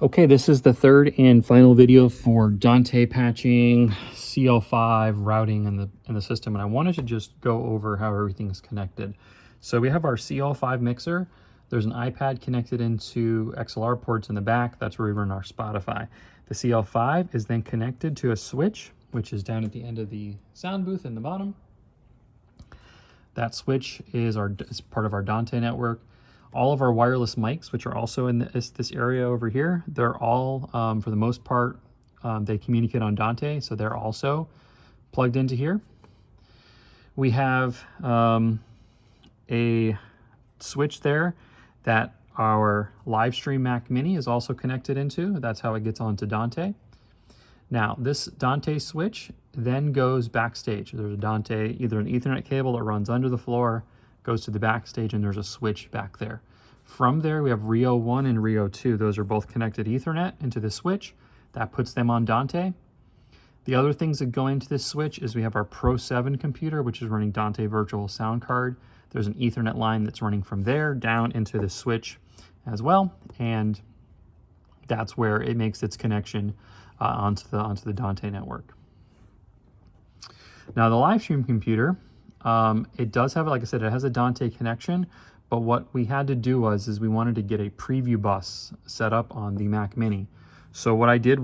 Okay, this is the third and final video for Dante patching, CL5 routing in the system, and I wanted to just go over how everything is connected. So we have our CL5 mixer. There's an iPad connected into XLR ports in the back. That's where we run our Spotify. The CL5 is then connected to a switch, which is down at the end of the sound booth in the bottom. That switch is part of our Dante network. All of our wireless mics, which are also in this area over here, they're all, for the most part, they communicate on Dante, so they're also plugged into here. We have a switch there that our live stream Mac Mini is also connected into. That's how it gets onto Dante. Now, this Dante switch then goes backstage. There's a Dante, either an Ethernet cable that runs under the floor, goes to the backstage, and there's a switch back there. From there, we have Rio 1 and Rio 2. Those are both connected Ethernet into the switch. That puts them on Dante. The other things that go into this switch is we have our Pro 7 computer, which is running Dante Virtual Sound Card. There's an Ethernet line that's running from there down into the switch as well, and that's where it makes its connection onto the Dante network. Now the live stream computer, it does have, like I said, it has a Dante connection, but what we had to do is we wanted to get a preview bus set up on the Mac Mini. So what I did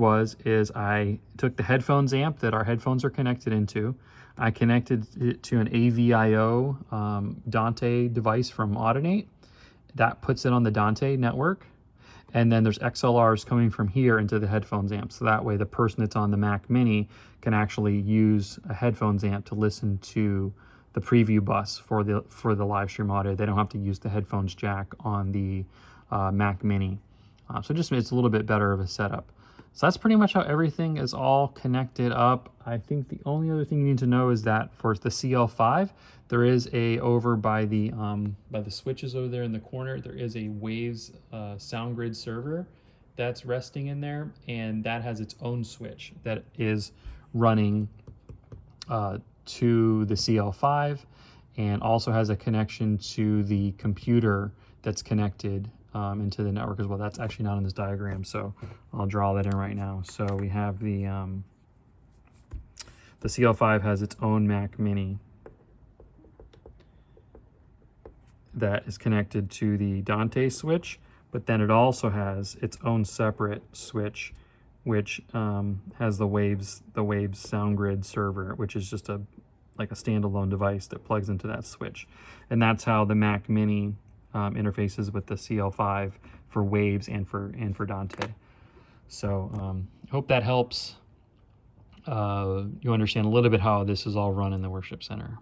is I took the headphones amp that our headphones are connected into, I connected it to an AVIO Dante device from Audinate. That puts it on the Dante network. And then there's XLRs coming from here into the headphones amp. So that way the person that's on the Mac Mini can actually use a headphones amp to listen to the preview bus for the live stream audio. They don't have to use the headphones jack on the Mac Mini. So just it's a little bit better of a setup. So that's pretty much how everything is all connected up. I think the only other thing you need to know is that for the CL5, there is over by the switches over there in the corner, there is a Waves sound grid server that's resting in there, and that has its own switch that is running to the CL5 and also has a connection to the computer that's connected into the network as well. That's actually not in this diagram, so I'll draw that in right now. So we have the CL5 has its own Mac Mini that is connected to the Dante switch, but then it also has its own separate switch, which has the Waves sound grid server, which is just like a standalone device that plugs into that switch, and that's how the Mac Mini interfaces with the CL5 for Waves and for Dante. So hope that helps you understand a little bit how this is all run in the worship center.